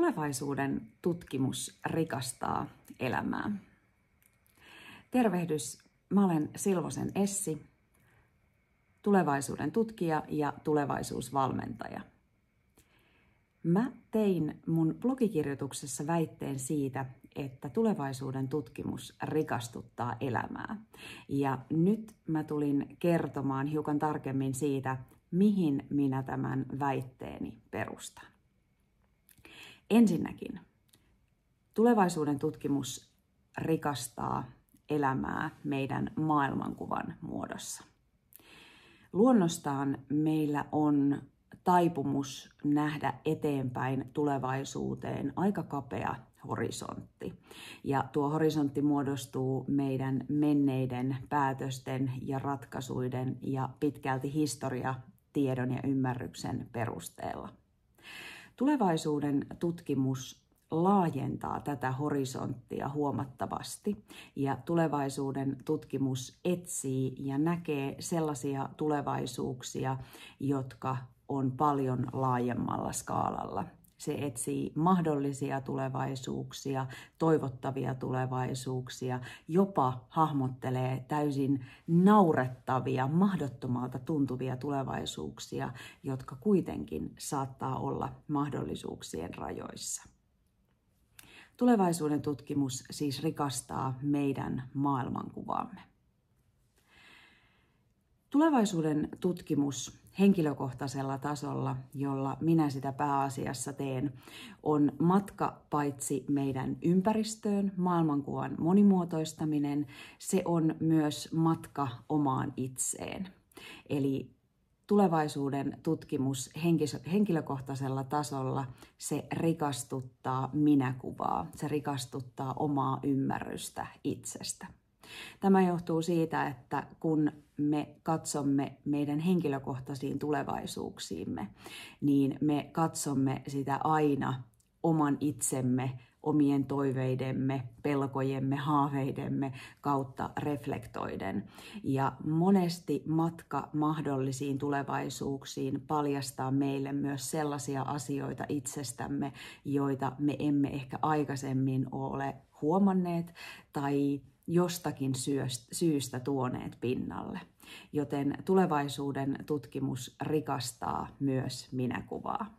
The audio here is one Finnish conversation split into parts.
Tulevaisuuden tutkimus rikastaa elämää. Tervehdys, mä olen Silvosen Essi, tulevaisuuden tutkija ja tulevaisuusvalmentaja. Mä tein mun blogikirjoituksessa väitteen siitä, että tulevaisuuden tutkimus rikastuttaa elämää. Ja nyt mä tulin kertomaan hiukan tarkemmin siitä, mihin minä tämän väitteeni perustan. Ensinnäkin, tulevaisuuden tutkimus rikastaa elämää meidän maailmankuvan muodossa. Luonnostaan meillä on taipumus nähdä eteenpäin tulevaisuuteen aika kapea horisontti. Ja tuo horisontti muodostuu meidän menneiden päätösten ja ratkaisuiden ja pitkälti historiatiedon ja ymmärryksen perusteella. Tulevaisuuden tutkimus laajentaa tätä horisonttia huomattavasti ja tulevaisuuden tutkimus etsii ja näkee sellaisia tulevaisuuksia, jotka on paljon laajemmalla skaalalla. Se etsii mahdollisia tulevaisuuksia, toivottavia tulevaisuuksia, jopa hahmottelee täysin naurettavia, mahdottomalta tuntuvia tulevaisuuksia, jotka kuitenkin saattaa olla mahdollisuuksien rajoissa. Tulevaisuuden tutkimus siis rikastaa meidän maailmankuvaamme. Tulevaisuuden tutkimus henkilökohtaisella tasolla, jolla minä sitä pääasiassa teen, on matka paitsi meidän ympäristöön, maailmankuvan monimuotoistaminen, se on myös matka omaan itseen. Eli tulevaisuuden tutkimus henkilökohtaisella tasolla, se rikastuttaa minäkuvaa, se rikastuttaa omaa ymmärrystä itsestä. Tämä johtuu siitä, että kun me katsomme meidän henkilökohtaisiin tulevaisuuksiimme, niin me katsomme sitä aina oman itsemme, omien toiveidemme, pelkojemme, haaveidemme kautta reflektoiden. Ja monesti matka mahdollisiin tulevaisuuksiin paljastaa meille myös sellaisia asioita itsestämme, joita me emme ehkä aikaisemmin ole huomanneet tai jostakin syystä tuoneet pinnalle. Joten tulevaisuuden tutkimus rikastaa myös minäkuvaa.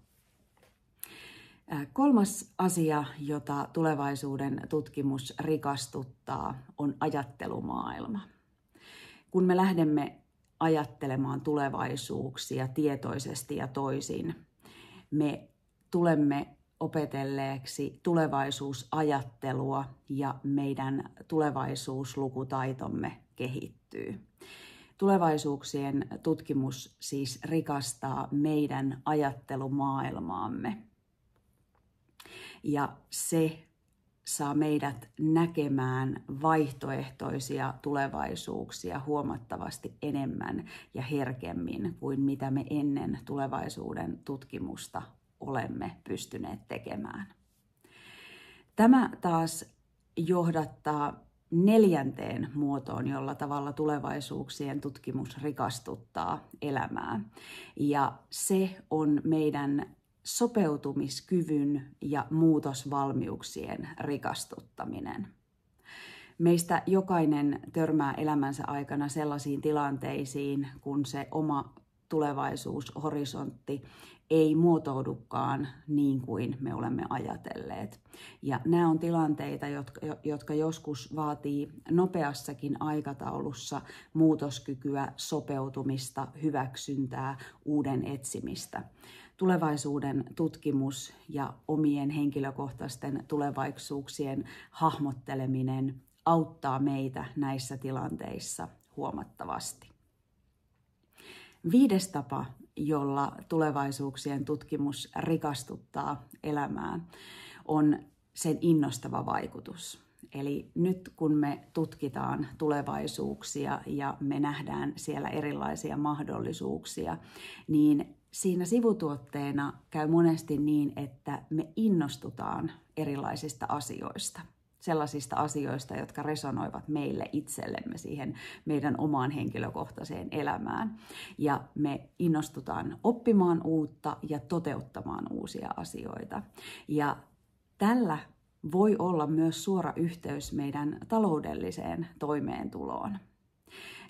Kolmas asia, jota tulevaisuuden tutkimus rikastuttaa, on ajattelumaailma. Kun me lähdemme ajattelemaan tulevaisuuksia tietoisesti ja toisin, me tulemme opetelleeksi tulevaisuusajattelua ja meidän tulevaisuuslukutaitomme kehittyy. Tulevaisuuksien tutkimus siis rikastaa meidän ajattelumaailmaamme. Ja se saa meidät näkemään vaihtoehtoisia tulevaisuuksia huomattavasti enemmän ja herkemmin kuin mitä me ennen tulevaisuuden tutkimusta olemme pystyneet tekemään. Tämä taas johdattaa neljänteen muotoon, jolla tavalla tulevaisuuksien tutkimus rikastuttaa elämää. Ja se on meidän sopeutumiskyvyn ja muutosvalmiuksien rikastuttaminen. Meistä jokainen törmää elämänsä aikana sellaisiin tilanteisiin, kun se oma tulevaisuushorisontti ei muotoudukaan niin kuin me olemme ajatelleet. Ja nämä on tilanteita, jotka joskus vaatii nopeassakin aikataulussa muutoskykyä, sopeutumista, hyväksyntää, uuden etsimistä. Tulevaisuuden tutkimus ja omien henkilökohtaisten tulevaisuuksien hahmotteleminen auttaa meitä näissä tilanteissa huomattavasti. Viides tapa, jolla tulevaisuuksien tutkimus rikastuttaa elämää, on sen innostava vaikutus. Eli nyt kun me tutkitaan tulevaisuuksia ja me nähdään siellä erilaisia mahdollisuuksia, niin siinä sivutuotteena käy monesti niin, että me innostutaan erilaisista asioista. Sellaisista asioista, jotka resonoivat meille itsellemme siihen meidän omaan henkilökohtaiseen elämään. Ja me innostutaan oppimaan uutta ja toteuttamaan uusia asioita. Ja Tällä voi olla myös suora yhteys meidän taloudelliseen toimeentuloon.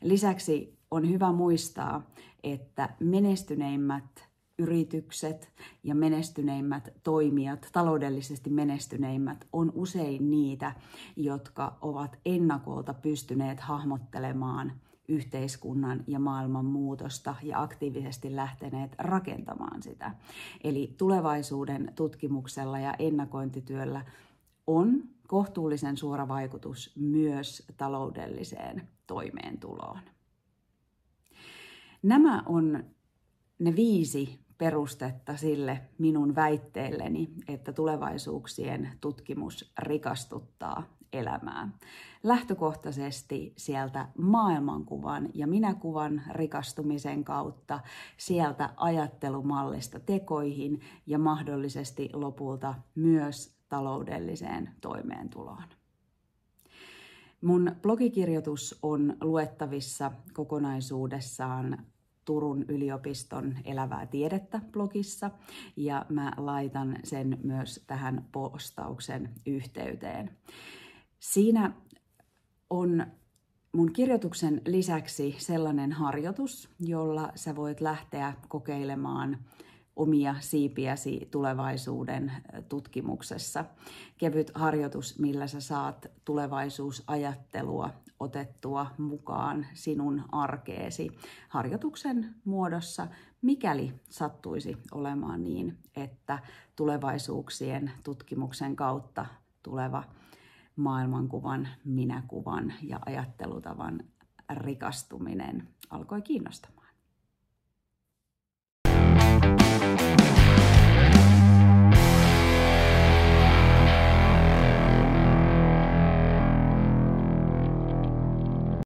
Lisäksi on hyvä muistaa, että menestyneimmät yritykset ja menestyneimmät toimijat, taloudellisesti menestyneimmät, on usein niitä, jotka ovat ennakolta pystyneet hahmottelemaan yhteiskunnan ja maailman muutosta ja aktiivisesti lähteneet rakentamaan sitä. Eli tulevaisuuden tutkimuksella ja ennakointityöllä on kohtuullisen suora vaikutus myös taloudelliseen toimeentuloon. Nämä on ne 5 perustetta sille minun väitteelleni, että tulevaisuuksien tutkimus rikastuttaa elämää. Lähtökohtaisesti sieltä maailmankuvan ja minäkuvan rikastumisen kautta, sieltä ajattelumallista tekoihin ja mahdollisesti lopulta myös taloudelliseen toimeentuloon. Mun blogikirjoitus on luettavissa kokonaisuudessaan Turun yliopiston Elävää tiedettä blogissa ja mä laitan sen myös tähän postauksen yhteyteen. Siinä on mun kirjoituksen lisäksi sellainen harjoitus, jolla sä voit lähteä kokeilemaan omia siipiäsi tulevaisuuden tutkimuksessa. Kevyt harjoitus, millä sä saat tulevaisuusajattelua otettua mukaan sinun arkeesi harjoituksen muodossa, mikäli sattuisi olemaan niin, että tulevaisuuksien tutkimuksen kautta tuleva maailmankuvan, minäkuvan ja ajattelutavan rikastuminen alkoi kiinnostamaan.